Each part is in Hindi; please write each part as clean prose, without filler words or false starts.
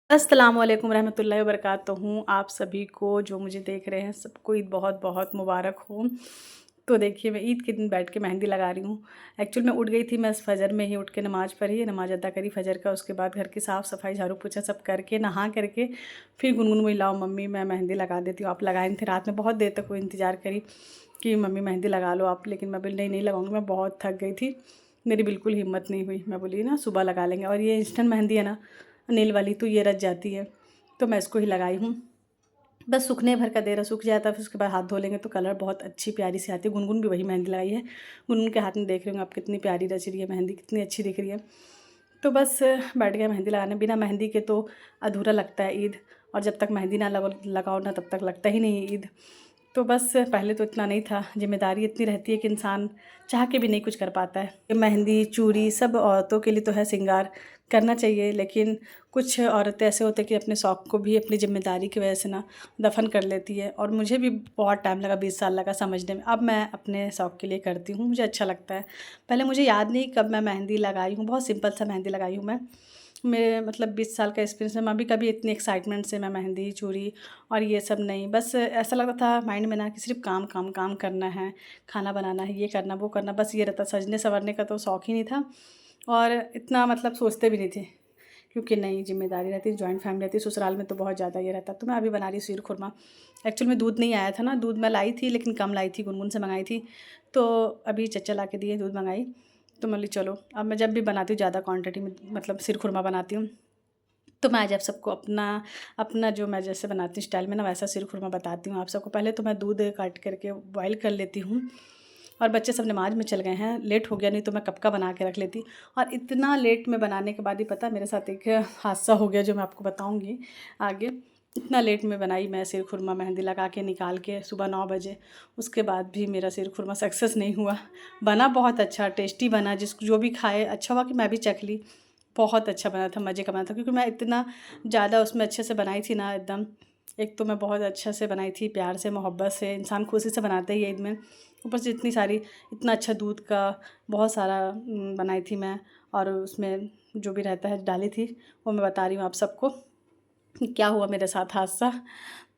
अस्सलाम वालेकुम रहमतुल्लाहि व बरकातुहू। आप सभी को जो मुझे देख रहे हैं सबको ईद बहुत बहुत मुबारक हो। तो देखिए मैं ईद के दिन बैठ के मेहंदी लगा रही हूँ। एक्चुअल मैं उठ गई थी, मैं फ़जर में ही उठ के नमाज़ पढ़ी, नमाज़ अदा करी फ़जर का। उसके बाद घर की साफ़ सफाई झाड़ू पोछा सब करके नहा करके फिर गुनगुन बोली लाओ मम्मी मैं मेहंदी लगा देती हूँ। आप लगाए नहीं थे रात में, बहुत देर तक वो इंतज़ार करी कि मम्मी मेहंदी लगा लो आप, लेकिन मैं बोली नहीं नहीं लगाऊँगी, मैं बहुत थक गई थी, मेरी बिल्कुल हिम्मत नहीं हुई। मैं बोली ना सुबह लगा लेंगे। और ये इंस्टेंट मेहंदी है ना नेल वाली, तो ये रच जाती है, तो मैं इसको ही लगाई हूँ। बस सूखने भर का देर है, सूख जाता है फिर उसके बाद हाथ धो लेंगे तो कलर बहुत अच्छी प्यारी सी आती है। गुनगुन भी वही मेहंदी लगाई है। गुनगुन के हाथ में देख रहे हो आप कितनी प्यारी रच रही है मेहंदी, कितनी अच्छी दिख रही है। तो बस बैठ गए मेहंदी लगाने। बिना मेहंदी के तो अधूरा लगता है ईद, और जब तक मेहंदी ना लगाओ ना तब तक लगता ही नहीं है ईद। तो बस पहले तो इतना नहीं था, ज़िम्मेदारी इतनी रहती है कि इंसान चाह के भी नहीं कुछ कर पाता है। ये मेहंदी चूड़ी सब औरतों के लिए तो है, श्रृंगार करना चाहिए, लेकिन कुछ औरतें ऐसे होते हैं कि अपने शौक़ को भी अपनी ज़िम्मेदारी की वजह से ना दफ़न कर लेती है। और मुझे भी बहुत टाइम लगा, 20 साल लगा समझने में। अब मैं अपने शौक़ के लिए करती हूँ, मुझे अच्छा लगता है। पहले मुझे याद नहीं कब मैं मेहंदी लगाई हूँ, बहुत सिंपल सा मेहंदी लगाई हूँ मैं। मेरे मतलब 20 साल का एक्सपीरियंस है, मैं भी कभी इतनी एक्साइटमेंट से मैं मेहंदी चूड़ी और ये सब नहीं। बस ऐसा लगता था माइंड में ना कि सिर्फ काम काम काम करना है, खाना बनाना है, ये करना वो करना, बस ये रहता। सजने संवरने का तो शौक़ ही नहीं था, और इतना मतलब सोचते भी नहीं थे, क्योंकि नई ज़िम्मेदारी रहती है, जॉइंट फैमिली रहती है। ससुराल में तो बहुत ज़्यादा ये रहता। तो मैं अभी बना रही शीर खुरमा। एक्चुअल में दूध नहीं आया था ना, दूध मैं लाई थी लेकिन कम लाई थी, गुनगुन से मंगाई थी। तो अभी चचा ला के दिए, दूध मंगाई। तो मैं बोली चलो अब मैं जब भी बनाती हूँ ज़्यादा क्वांटिटी में, मतलब शीर खुरमा बनाती हूँ, तो मैं आज आप सबको अपना अपना जो मैं जैसे बनाती हूँ स्टाइल में ना वैसा शीर खुरमा बताती हूँ आप सबको। पहले तो मैं दूध काट करके बॉयल कर लेती हूँ, और बच्चे सब नमाज़ में चल गए हैं, लेट हो गया, नहीं तो मैं कब का बना के रख लेती। और इतना लेट में बनाने के बाद ही पता मेरे साथ एक हादसा हो गया जो मैं आपको बताऊँगी आगे। इतना लेट में बनाई मैं शीर खुरमा, मेहंदी लगा के निकाल के सुबह 9 बजे। उसके बाद भी मेरा शीर खुरमा सक्सेस नहीं हुआ। बना बहुत अच्छा, टेस्टी बना, जो भी खाए अच्छा हुआ कि मैं भी चख ली। बहुत अच्छा बना था, मज़े का बना था, क्योंकि मैं इतना ज़्यादा उसमें अच्छे से बनाई थी ना एकदम। एक तो मैं बहुत अच्छे से बनाई थी, प्यार से मोहब्बत से, इंसान खुशी से बनाते ही है ईद में। ऊपर से इतनी सारी, इतना अच्छा दूध का बहुत सारा बनाई थी मैं, और उसमें जो भी रहता है डाली थी, वो मैं बता रही हूँ आप सबको क्या हुआ मेरे साथ हादसा।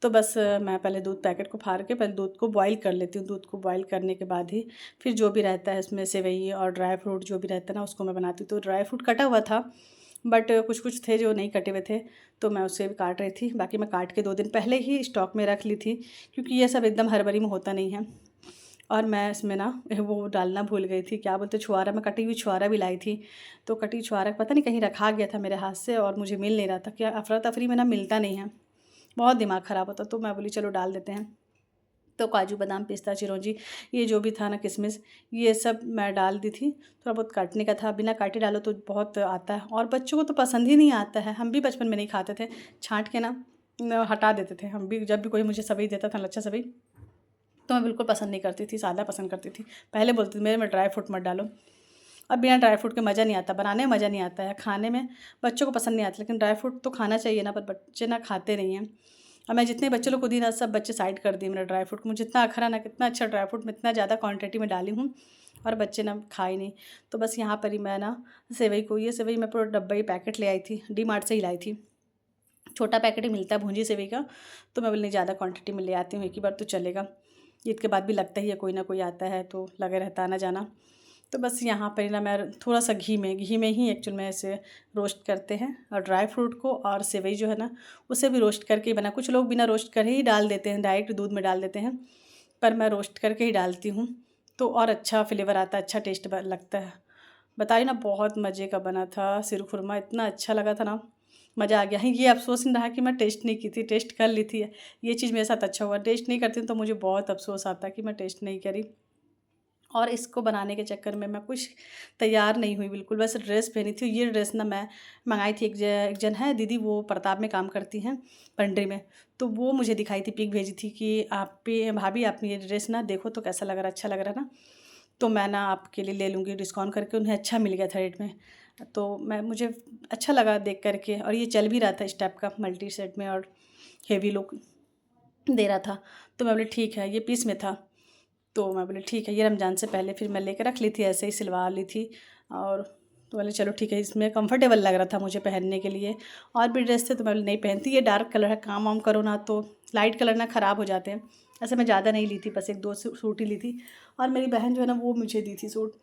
तो बस मैं पहले दूध पैकेट को फाड़ के पहले दूध को बॉईल कर लेती हूँ। दूध को बॉईल करने के बाद ही फिर जो भी रहता है इसमें सेवई और ड्राई फ्रूट जो भी रहता है ना उसको मैं बनाती हूँ। तो ड्राई फ्रूट कटा हुआ था, बट कुछ कुछ थे जो नहीं कटे हुए थे, तो मैं उसे भी काट रही थी। बाकी मैं काट के 2 दिन पहले ही स्टॉक में रख ली थी, क्योंकि ये सब एकदम हड़बड़ी में होता नहीं है। और मैं इसमें ना वो डालना भूल गई थी, क्या बोलते छुआरा, मैं कटी हुई छुआरा भी लाई थी। तो कटी छुआरा पता नहीं कहीं रखा गया था मेरे हाथ से, और मुझे मिल नहीं रहा था, क्या अफरा तफरी में ना मिलता नहीं है, बहुत दिमाग ख़राब होता। तो मैं बोली चलो डाल देते हैं। तो काजू बादाम पिस्ता चिरौंजी ये जो भी था ना, किशमिश, ये सब मैं डाल दी थी। थोड़ा बहुत काटने का था, बिना काटे डालो तो बहुत आता है, और बच्चों को तो पसंद ही नहीं आता है। हम भी बचपन में नहीं खाते थे, छाँट के ना हटा देते थे हम भी। जब भी कोई मुझे सेवई देता था, लच्छा सेवई, तो मैं बिल्कुल पसंद नहीं करती थी, सादा पसंद करती थी। पहले बोलती थी मेरे में ड्राई फ्रूट मत डालो। अब बिना ड्राई फ्रूट के मज़ा नहीं आता, बनाने में मज़ा नहीं आता है, खाने में बच्चों को पसंद नहीं आता। लेकिन ड्राई फ्रूट तो खाना चाहिए ना, पर बच्चे ना खाते नहीं हैं। और मैं जितने बच्चे लोग को दी ना, सब बच्चे साइड कर दिए मेरा ड्राई फ्रूट। मुझे इतना अखरा ना, कितना अच्छा ड्राई फ्रूट मैं इतना ज़्यादा क्वांटिटी में डाली हूँ, और बच्चे ना खाए नहीं। तो बस यहाँ पर ही मैं ना सेवई को, ये सेवई मैं पूरा डब्बा ही पैकेट ले आई थी, डी मार्ट से ही लाई थी। छोटा पैकेट ही मिलता है भूंजी सेवई का, तो मैं बोली ज़्यादा क्वांटिटी में ले आती हूँ, एक ही बार तो चलेगा। ईद के बाद भी लगता ही है, कोई ना कोई आता है तो लगे रहता है आना जाना। तो बस यहाँ पर ना मैं थोड़ा सा घी में ही एक्चुअल में इसे रोस्ट करते हैं, और ड्राई फ्रूट को और सेवई जो है ना उसे भी रोस्ट करके ही बना। कुछ लोग बिना रोस्ट करे ही डाल देते हैं, डायरेक्ट दूध में डाल देते हैं, पर मैं रोस्ट करके ही डालती हूँ, तो और अच्छा फ्लेवर आता है, अच्छा टेस्ट लगता है। बताइए ना, बहुत मज़े का बना था शीर खुरमा, इतना अच्छा लगा था ना, मज़ा आ गया। ये अफ़सोस नहीं रहा कि मैं टेस्ट नहीं की थी, टेस्ट कर ली थी। ये चीज़ मेरे साथ अच्छा हुआ, टेस्ट नहीं करती तो मुझे बहुत अफ़सोस आता कि मैं टेस्ट नहीं करी। और इसको बनाने के चक्कर में मैं कुछ तैयार नहीं हुई बिल्कुल, बस ड्रेस पहनी थी। ये ड्रेस ना मैं मंगाई थी, एक जन है दीदी, वो प्रताप में काम करती हैं, पंडरी में। तो वो मुझे दिखाई थी, पिक भेजी थी कि आप पे भाभी आप ये ड्रेस ना देखो तो कैसा लग रहा है, अच्छा लग रहा है ना, तो मैं ना आपके लिए ले लूँगी डिस्काउंट करके। उन्हें अच्छा मिल गया था रेट में, तो मैं मुझे अच्छा लगा देख कर के। और ये चल भी रहा था इस टाइप का, मल्टी सेट में, और हेवी लुक दे रहा था। तो मैं बोली ठीक है, ये पीस में था, तो मैं बोली ठीक है, ये रमज़ान से पहले फिर मैं लेकर रख ली थी, ऐसे ही सिलवा ली थी। और तो बोले चलो ठीक है, इसमें कंफर्टेबल लग रहा था मुझे पहनने के लिए। और भी ड्रेस थे तो मैं बोली नहीं पहनती, ये डार्क कलर है, काम वाम करो ना तो लाइट कलर ना ख़राब हो जाते हैं। ऐसे मैं ज़्यादा नहीं ली थी, बस 1-2 सूट ही ली थी। और मेरी बहन जो है ना वो मुझे दी थी सूट,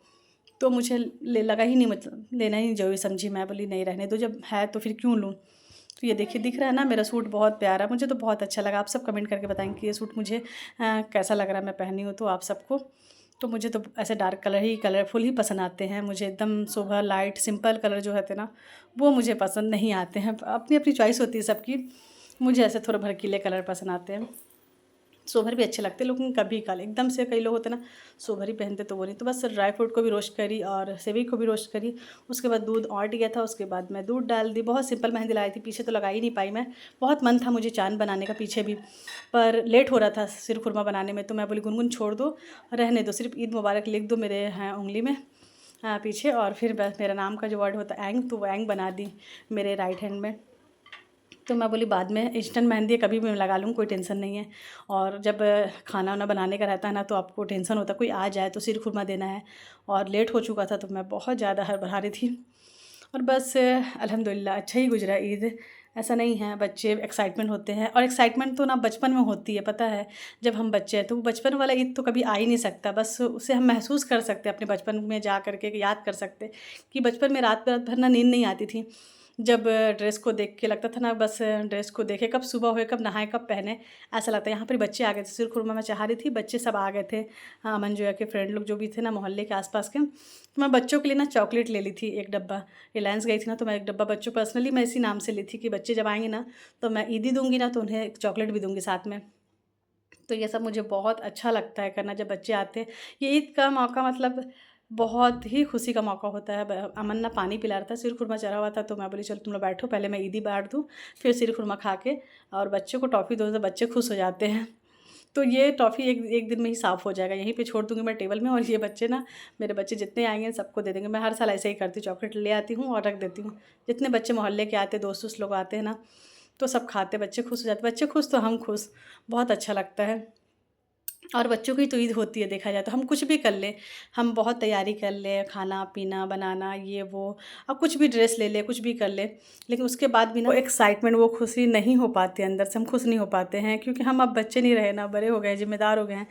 तो मुझे ले लगा ही नहीं, मतलब लेना ही नहीं ज़रूरी समझी। मैं बोली नहीं रहने दो, जब है तो फिर क्यों लूँ। तो ये देखिए दिख रहा है ना मेरा सूट बहुत प्यारा, मुझे तो बहुत अच्छा लगा। आप सब कमेंट करके बताएंगे कि ये सूट मुझे कैसा लग रहा है, मैं पहनी हूँ तो आप सबको। तो मुझे तो ऐसे डार्क कलर ही, कलरफुल ही पसंद आते हैं मुझे। एकदम सोबर लाइट सिंपल कलर जो होते हैं ना वो मुझे पसंद नहीं आते हैं। अपनी अपनी चॉइस होती है सबकी, मुझे ऐसे थोड़े भड़कीले कलर पसंद आते हैं। सोभर भी अच्छे लगते हैं, लेकिन कभी कल एकदम से कई लोग होते हैं ना सोभर ही पहनते, तो वो नहीं। तो बस ड्राई फ्रूट को भी रोस्ट करी और सेवई को भी रोस्ट करी। उसके बाद दूध ऑट गया था, उसके बाद मैं दूध डाल दी। बहुत सिंपल मेहंदी लाई थी, पीछे तो लगा ही नहीं पाई मैं। बहुत मन था मुझे चांद बनाने का पीछे भी, पर लेट हो रहा था सिर खुरमा बनाने में। तो मैं बोली गुनगुन छोड़ दो, रहने दो, सिर्फ ईद मुबारक लिख दो मेरे हैं उंगली में पीछे। और फिर बस मेरा नाम का जो वर्ड होता है एंग, तो वो एंग बना दी मेरे राइट हैंड में। तो मैं बोली बाद में इंस्टेंट मेहंदी कभी भी मैं लगा लूँ, कोई टेंशन नहीं है। और जब खाना वाना बनाने का रहता है ना तो आपको टेंशन होता है, कोई आ जाए तो सिर खुरमा देना है। और लेट हो चुका था तो मैं बहुत ज़्यादा हड़बड़ा रही थी। और बस अल्हम्दुलिल्लाह अच्छा ही गुजरा ईद। ऐसा नहीं है, बच्चे एक्साइटमेंट होते हैं, और एक्साइटमेंट तो ना बचपन में होती है, पता है। जब हम बच्चे हैं तो वो बचपन वाला ईद तो कभी आ ही नहीं सकता। बस उसे हम महसूस कर सकते हैं अपने बचपन में जा कर के, याद कर सकते कि बचपन में रात भर ना नींद नहीं आती थी। जब ड्रेस को देख के लगता था ना बस ड्रेस को देखे, कब सुबह हुए, कब नहाए, कब पहने, ऐसा लगता है। यहाँ पर बच्चे आ गए थे, सिर खुरमा मैं चाह रही थी, बच्चे सब आ गए थे। हाँ, अमन जोया के फ्रेंड लोग जो भी थे ना मोहल्ले के आसपास के। तो मैं बच्चों के लिए ना चॉकलेट ले ली थी 1 डब्बा। रिलायंस गई थी ना तो मैं 1 डब्बा बच्चों पर्सनली मैं इसी नाम से ली थी कि बच्चे जब आएंगे ना तो मैं ईदी दूंगी ना तो उन्हें एक चॉकलेट भी दूंगी साथ में। तो ये सब मुझे बहुत अच्छा लगता है करना जब बच्चे आते हैं। ये ईद का मौका मतलब बहुत ही खुशी का मौका होता है। अमन ना पानी पिला रहा था, सिर खुरमा चढ़ा हुआ था, तो मैं बोली चलो तुम लोग बैठो, पहले मैं ईदी बाँट दूँ, फिर सिर खुरमा खा के और बच्चों को टॉफ़ी दो तो बच्चे खुश हो जाते हैं। तो ये टॉफ़ी एक एक दिन में ही साफ़ हो जाएगा, यहीं पे छोड़ दूँगी मैं टेबल में। और ये बच्चे ना, मेरे बच्चे जितने आएंगे सबको दे देंगे। मैं हर साल ऐसे ही करती हूँ, चॉकलेट ले आती हूँ और रख देती हूँ। जितने बच्चे मोहल्ले के आते, दोस्त वोस्त लोग आते हैं ना तो सब खाते, बच्चे खुश हो जाते। बच्चे खुश तो हम खुश, बहुत अच्छा लगता है। और बच्चों की तो ईद होती है, देखा जाए तो हम कुछ भी कर लें, हम बहुत तैयारी कर लें, खाना पीना बनाना ये वो, अब कुछ भी ड्रेस ले लें, कुछ भी कर लें, लेकिन उसके बाद भी ना वो एक्साइटमेंट, वो खुशी नहीं हो पाती अंदर से। हम खुश नहीं हो पाते हैं क्योंकि हम अब बच्चे नहीं रहे ना, बड़े हो गए, जिम्मेदार हो गए हैं।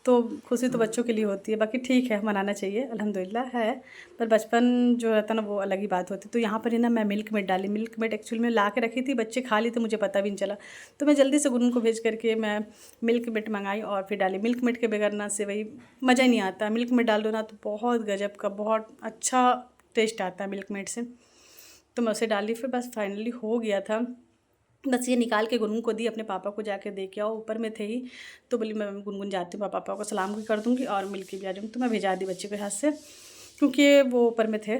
तो खुशी तो बच्चों के लिए होती है। बाकी ठीक है, मनाना चाहिए, अल्हम्दुलिल्लाह है। पर बचपन जो रहता है ना वो अलग ही बात होती है। तो यहाँ पर ही ना मैं मिल्क मेड डाली। मिल्क मेड एक्चुअली में ला के रखी थी, बच्चे खा ली तो मुझे पता भी नहीं चला। तो मैं जल्दी से गुनगुन को भेज करके मैं मिल्क मेड मंगाई और फिर डाली। मिल्क मेड के बगैर ना से वही मज़ा ही नहीं आता। मिल्क मेड डाल दो ना तो बहुत गजब का, बहुत अच्छा टेस्ट आता है मिल्क मेड से। तो मैं उसे डाली, फिर बस फाइनली हो गया था। बस ये निकाल के गुनगुन को दी, अपने पापा को जाके दे के आओ, ऊपर में थे ही। तो बोली मैं गुनगुन जाती हूँ, पापा को सलाम भी कर दूँगी और मिल के भी आ जाऊँगी। तो मैं भेजा दी बच्चे के हाथ से क्योंकि वो ऊपर में थे।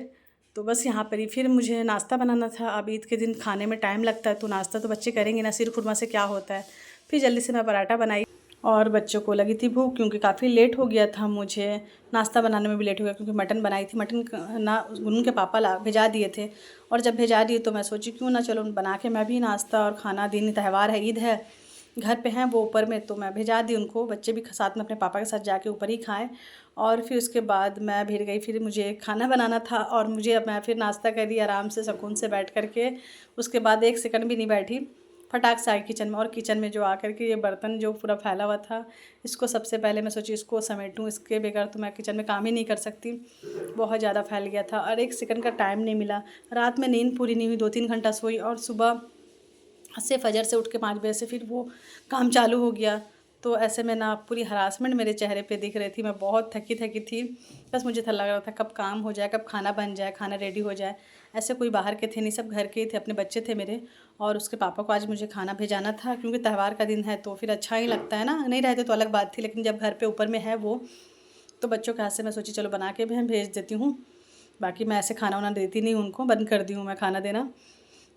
तो बस यहाँ पर ही फिर मुझे नाश्ता बनाना था। अब ईद के दिन खाने में टाइम लगता है तो नाश्ता तो बच्चे करेंगे ना, सिर खुरमा से क्या होता है। फिर जल्दी से मैं पराठा बनाई और बच्चों को लगी थी भूख क्योंकि काफ़ी लेट हो गया था मुझे। नाश्ता बनाने में भी लेट हो गया क्योंकि मटन बनाई थी। मटन ना गुनगुन के पापा ला भेजा दिए थे, और जब भेजा दिए तो मैं सोची क्यों ना चलो बना के मैं भी नाश्ता और खाना, दिन त्यौहार है, ईद है, घर पे हैं वो ऊपर में, तो मैं भेजा दी उनको। बच्चे भी साथ में अपने पापा के साथ जाके ऊपर ही खाएं। और फिर उसके बाद मैं फिर गई, फिर मुझे खाना बनाना था और मैं फिर नाश्ता करी आराम से सुकून से बैठ कर के। उसके बाद 1 सेकंड भी नहीं बैठी, फटाक से आई किचन में। और किचन में जो आकर के ये बर्तन जो पूरा फैला हुआ था, इसको सबसे पहले मैं सोची इसको समेटूँ, इसके बगैर तो मैं किचन में काम ही नहीं कर सकती। बहुत ज़्यादा फैल गया था और 1 सेकंड का टाइम नहीं मिला। रात में नींद पूरी नहीं हुई, 2-3 घंटा सोई और सुबह से फजर से उठ के 5 बजे से फिर वो काम चालू हो गया। तो ऐसे में ना पूरी हरासमेंट मेरे चेहरे पे दिख रही थी। मैं बहुत थकी थकी थी, बस मुझे था लग रहा था कब काम हो जाए, कब खाना बन जाए, खाना रेडी हो जाए। ऐसे कोई बाहर के थे नहीं, सब घर के ही थे, अपने बच्चे थे मेरे। और उसके पापा को आज मुझे खाना भेजाना था क्योंकि त्यौहार का दिन है तो फिर अच्छा ही लगता है ना। नहीं रहते तो अलग बात थी, लेकिन जब घर पे ऊपर में है वो, तो बच्चों के हाथ से मैं सोची चलो बना के मैं भेज देती हूँ। बाकी मैं ऐसे खाना वाना देती नहीं उनको, बंद कर दी हूँ मैं खाना देना।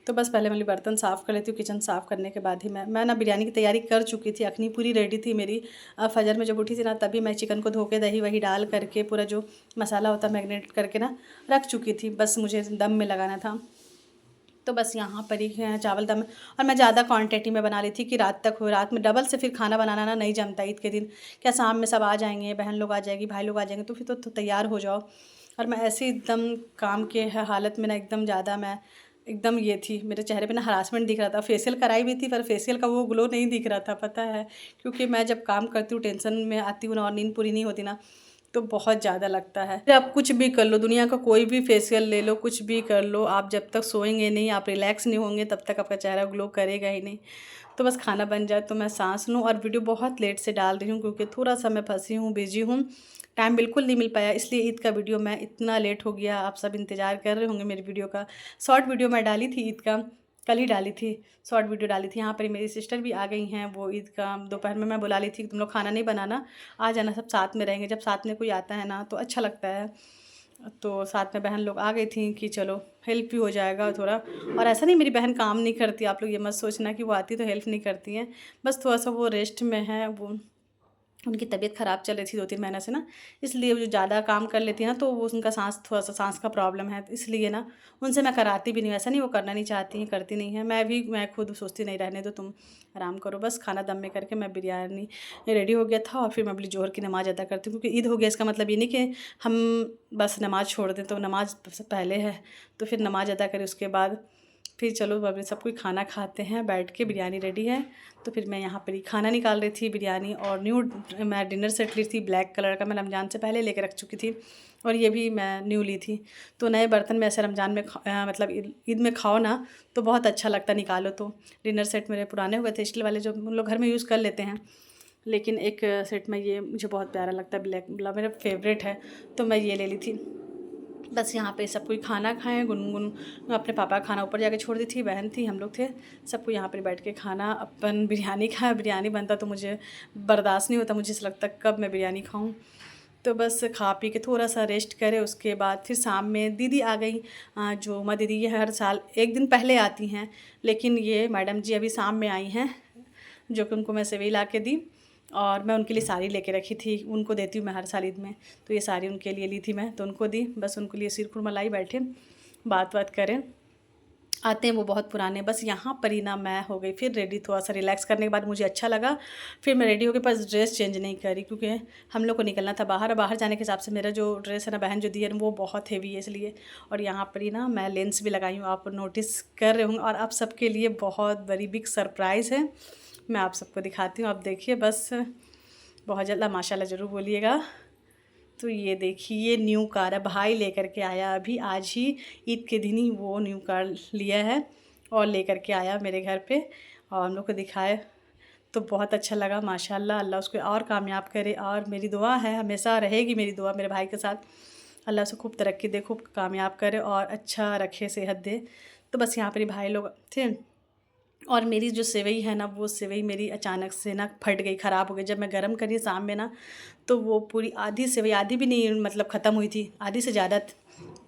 तो बस पहले मैं बर्तन साफ़ कर लेती हूँ। किचन साफ़ करने के बाद ही मैं ना बिरयानी की तैयारी कर चुकी थी, अखनी पूरी रेडी थी मेरी। फजर में जब उठी थी ना तभी मैं चिकन को धो के दही वही डाल करके पूरा जो मसाला होता है मैरिनेट करके ना रख चुकी थी, बस मुझे दम में लगाना था। तो बस यहाँ पर ही चावल दम। और मैं ज़्यादा क्वांटिटी में बना ली थी कि रात तक हो, रात में डबल से फिर खाना बनाना ना नहीं जमता ईद के दिन। क्या शाम में सब आ जाएंगे, बहन लोग आ जाएगी, भाई लोग आ जाएंगे, तो फिर तो तैयार हो जाओ। और मैं ऐसे एकदम काम के हालत में ना एकदम ज़्यादा मैं एकदम ये थी, मेरे चेहरे पे ना हरासमेंट दिख रहा था। फेशियल कराई भी थी पर फेशियल का वो ग्लो नहीं दिख रहा था, पता है, क्योंकि मैं जब काम करती हूँ टेंशन में आती हूँ ना और नींद पूरी नहीं होती ना तो बहुत ज़्यादा लगता है। आप कुछ भी कर लो, दुनिया का कोई भी फेशियल ले लो, कुछ भी कर लो, आप जब तक सोएंगे नहीं, आप रिलैक्स नहीं होंगे, तब तक आपका चेहरा ग्लो करेगा ही नहीं। तो बस खाना बन जाए तो मैं सांस लूँ। और वीडियो बहुत लेट से डाल रही हूँ क्योंकि थोड़ा सा मैं फंसी हूँ, बिजी हूँ, टाइम बिल्कुल नहीं मिल पाया, इसलिए ईद का वीडियो मैं इतना लेट हो गया। आप सब इंतज़ार कर रहे होंगे मेरी वीडियो का। शॉर्ट वीडियो मैं डाली थी ईद का, कल ही डाली थी, शॉर्ट वीडियो डाली थी। यहाँ पर मेरी सिस्टर भी आ गई हैं, वो ईद का दोपहर में मैं बुला ली थी, तुम लोग खाना नहीं बनाना, आ जाना, सब साथ में रहेंगे। जब साथ में कोई आता है ना तो अच्छा लगता है। तो साथ में बहन लोग आ गई थी कि चलो हेल्प भी हो जाएगा थोड़ा। और ऐसा नहीं मेरी बहन काम नहीं करती, आप लोग ये मत सोचना कि वो आती तो हेल्प नहीं करती हैं, बस थोड़ा सा वो रेस्ट में है। वो उनकी तबीयत ख़राब चल रही थी 2-3 महीने से ना, इसलिए वो जो ज़्यादा काम कर लेती है ना तो वो उनका थोड़ा सा सांस का प्रॉब्लम है, इसलिए ना उनसे मैं कराती भी नहीं। ऐसा नहीं वो करना नहीं चाहती हैं, करती नहीं है, मैं खुद सोचती नहीं, रहने दो तुम आराम करो। बस खाना दम में करके मैं बिरयानी रेडी हो गया था और फिर मैं बोली जोहर की नमाज़ अदा करती हूँ, क्योंकि ईद हो गया इसका मतलब ये नहीं कि हम बस नमाज़ छोड़ दें, तो नमाज़ पहले है तो फिर नमाज़ अदा करें, उसके बाद फिर चलो अभी सब कोई खाना खाते हैं बैठ के। बिरयानी रेडी है तो फिर मैं यहाँ पर ही खाना निकाल रही थी, बिरयानी। और न्यू मैं डिनर सेट ली थी ब्लैक कलर का, मैं रमज़ान से पहले लेके रख चुकी थी, और ये भी मैं न्यू ली थी। तो नए बर्तन में ऐसे रमज़ान में मतलब ईद में खाओ ना तो बहुत अच्छा लगता, निकालो तो। डिनर सेट मेरे पुराने हो गए थे स्टील वाले, जो उन लोग घर में यूज़ कर लेते हैं, लेकिन एक सेट में ये मुझे बहुत प्यारा लगता है, ब्लैक वाला मेरा फेवरेट है, तो मैं ये ले ली थी। बस यहाँ पे सब कोई खाना खाएं, गुनगुन अपने पापा खाना ऊपर जाके छोड़ दी थी, बहन थी, हम लोग थे, सबको यहाँ पर बैठ के खाना। अपन बिरयानी खाया, बिरयानी बनता तो मुझे बर्दाश्त नहीं होता, मुझे ऐसा लगता कब मैं बिरयानी खाऊं। तो बस खा पी के थोड़ा सा रेस्ट करे, उसके बाद फिर शाम में दीदी आ गई, जो उमा दीदी ये हर साल एक दिन पहले आती हैं, लेकिन ये मैडम जी अभी शाम में आई हैं, जो कि उनको मैं सेवई ला के दी। और मैं उनके लिए साड़ी लेके रखी थी, उनको देती हूँ मैं हर साल ईद में, तो ये साड़ी उनके लिए ली थी मैं, तो उनको दी। बस उनके लिए सिर खुरमा लाई, बैठे बात करें, आते हैं वो बहुत पुराने। बस यहाँ पर ही ना मैं हो गई फिर रेडी, थोड़ा सा रिलैक्स करने के बाद मुझे अच्छा लगा, फिर मैं रेडी हो गई, बस ड्रेस चेंज नहीं करी क्योंकि हम लोग को निकलना था बाहर। बाहर जाने के हिसाब से मेरा जो ड्रेस है ना बहन जो दी है वो बहुत हेवी है, इसलिए। और यहाँ पर ही ना मैं लेंस भी लगाई हूँ, आप नोटिस कर रहे होंगे, और आप सबके लिए बहुत बड़ी बिग सरप्राइज़ है, मैं आप सबको दिखाती हूँ, आप देखिए बस, बहुत जल्द माशाल्लाह ज़रूर बोलिएगा। तो ये देखिए न्यू कार है, भाई लेकर के आया अभी, आज ही ईद के दिन ही वो न्यू कार लिया है और लेकर के आया मेरे घर पे, और हम लोग को दिखाए तो बहुत अच्छा लगा माशाल्लाह। अल्लाह उसको और कामयाब करे, और मेरी दुआ है, हमेशा रहेगी मेरी दुआ मेरे भाई के साथ, अल्लाह उसे खूब तरक्की दे, खूब कामयाब करे और अच्छा रखे, सेहत दे। तो बस यहाँ पर ही भाई लोग थे। और मेरी जो सेवई है ना, वो सेवई मेरी अचानक से ना फट गई, ख़राब हो गई। जब मैं गरम करी शाम में ना तो वो पूरी आधी सेवई, आधी भी नहीं मतलब ख़त्म हुई थी, आधी से ज़्यादा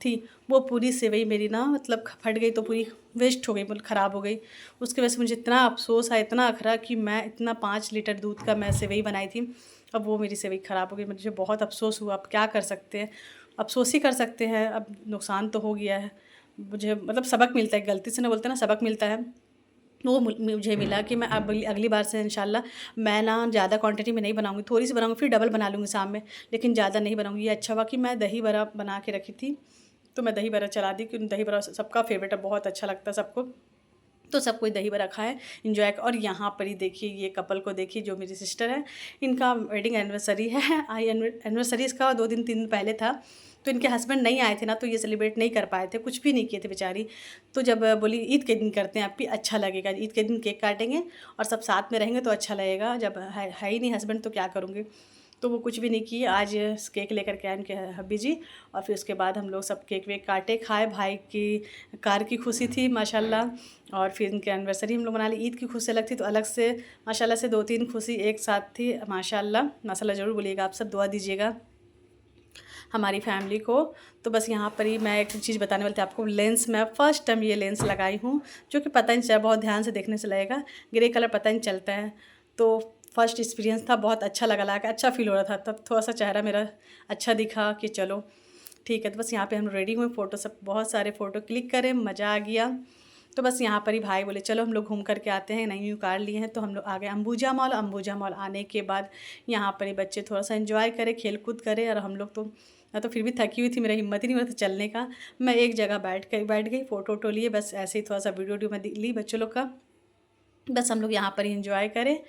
थी, वो पूरी सेवई मेरी ना मतलब फट गई, तो पूरी वेस्ट हो गई, मतलब ख़राब हो गई। उसकी वजह से मुझे इतना अफसोस आया, इतना अखरा कि मैं इतना 5 लीटर दूध का मैं सेवई बनाई थी, अब वो मेरी सेवई ख़राब हो गई, मुझे बहुत अफसोस हुआ। अब क्या कर सकते हैं, अफसोस ही कर सकते हैं, अब नुकसान तो हो गया है। मुझे मतलब सबक मिलता है, गलती से ना बोलते ना सबक मिलता है, वो मुझे मिला कि मैं अब अगली बार से इंशाल्लाह मैं ना ज़्यादा क्वांटिटी में नहीं बनाऊँगी, थोड़ी सी बनाऊँगी, फिर डबल बना लूँगी शाम में, लेकिन ज़्यादा नहीं बनाऊँगी। ये अच्छा हुआ कि मैं दही बड़ा बना के रखी थी, तो मैं दही बड़ा चला दी, क्योंकि दही बड़ा सबका फेवरेट है, बहुत अच्छा लगता है सबको, तो सब कोई दही बड़ा खाए, एंजॉय। और यहाँ पर ही देखिए ये कपल को देखिए, जो मेरी सिस्टर है, इनका वेडिंग एनिवर्सरी है, एनिवर्सरी इसका 2-3 दिन पहले था, तो इनके हस्बैंड नहीं आए थे ना, तो ये सेलिब्रेट नहीं कर पाए थे, कुछ भी नहीं किए थे बेचारी। तो जब बोली ईद के दिन करते हैं, आप भी अच्छा लगेगा, ईद के दिन केक काटेंगे और सब साथ में रहेंगे तो अच्छा लगेगा, जब है ही नहीं हस्बैंड तो क्या करूँगी। तो वो कुछ भी नहीं किए, आज केक लेकर के आए उनके हब्बी जी, और फिर उसके बाद हम लोग सब केक वेक काटे, खाए, भाई की कार की खुशी थी माशाल्लाह। और फिर इनकी एनिवर्सरी हम लोग मना ली, ईद की खुशी अलग थी, तो अलग से माशाल्लाह से 2-3 खुशी एक साथ थी, माशाल्लाह माशाल्लाह ज़रूर बोलिएगा, आप सब दुआ दीजिएगा हमारी फैमिली को। तो बस यहाँ पर ही मैं एक चीज़ बताने वाली थी आपको, लेंस मैं फ़र्स्ट टाइम ये लेंस लगाई हूँ, जो कि पता नहीं चला, बहुत ध्यान से देखने से लगेगा ग्रे कलर पता नहीं चलता है, तो फर्स्ट एक्सपीरियंस था, बहुत अच्छा लगा के अच्छा फील हो रहा था, तब थोड़ा सा चेहरा मेरा अच्छा दिखा कि चलो ठीक है। तो बस यहाँ पे हम रेडी हुए, फ़ोटो सब बहुत सारे फ़ोटो क्लिक करें, मज़ा आ गया। तो बस यहाँ पर ही भाई बोले चलो हम लोग घूम करके आते हैं, नई न्यू कार लिए हैं। तो हम लोग आ गए अंबुजा मॉल। अंबुजा मॉल आने के बाद यहाँ पर ही बच्चे थोड़ा सा एंजॉय करें, खेल कूद करें, और हम लोग तो मैं तो फिर भी थकी हुई थी, मेरा हिम्मत ही नहीं हो रहा था चलने का। मैं एक जगह बैठ गई, फ़ोटो वोटो लिए, बस ऐसे ही थोड़ा सा वीडियो वीडियो में ली बच्चों लोग का। बस हम लोग यहाँ पर ही एंजॉय करें,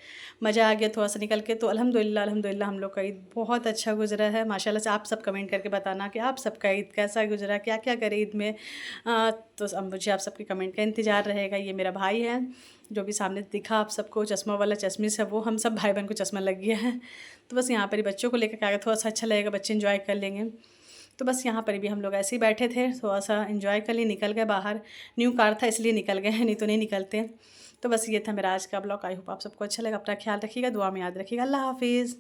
मज़ा आ गया थोड़ा सा निकल के। तो अल्हम्दुलिल्लाह अल्हम्दुलिल्लाह हम लोग का ईद बहुत अच्छा गुजरा है माशाल्लाह से। आप सब कमेंट करके बताना कि आप सबका ईद कैसा गुजरा, क्या क्या करे ईद में। तो अब मुझे आप सबके कमेंट का इंतज़ार रहेगा। ये मेरा भाई है जो भी सामने दिखा आप सबको, चश्मा वाला, चश्मिश है वो, हम सब भाई बहन को चश्मा लग गया है। तो बस यहाँ पर ही बच्चों को लेकर आ गया, थोड़ा सा अच्छा लगेगा, बच्चे इंजॉय कर लेंगे। तो बस यहाँ पर भी हम लोग ऐसे ही बैठे थे, थोड़ा सा एंजॉय कर लिए, निकल गए बाहर। न्यू कार था इसलिए निकल गए हैं, नहीं तो नहीं निकलते। तो बस ये था मेरा आज का ब्लॉग। आई होप आप सबको अच्छा लगा। अपना ख्याल रखिएगा, दुआ में याद रखिएगा। अल्लाह हाफिज़।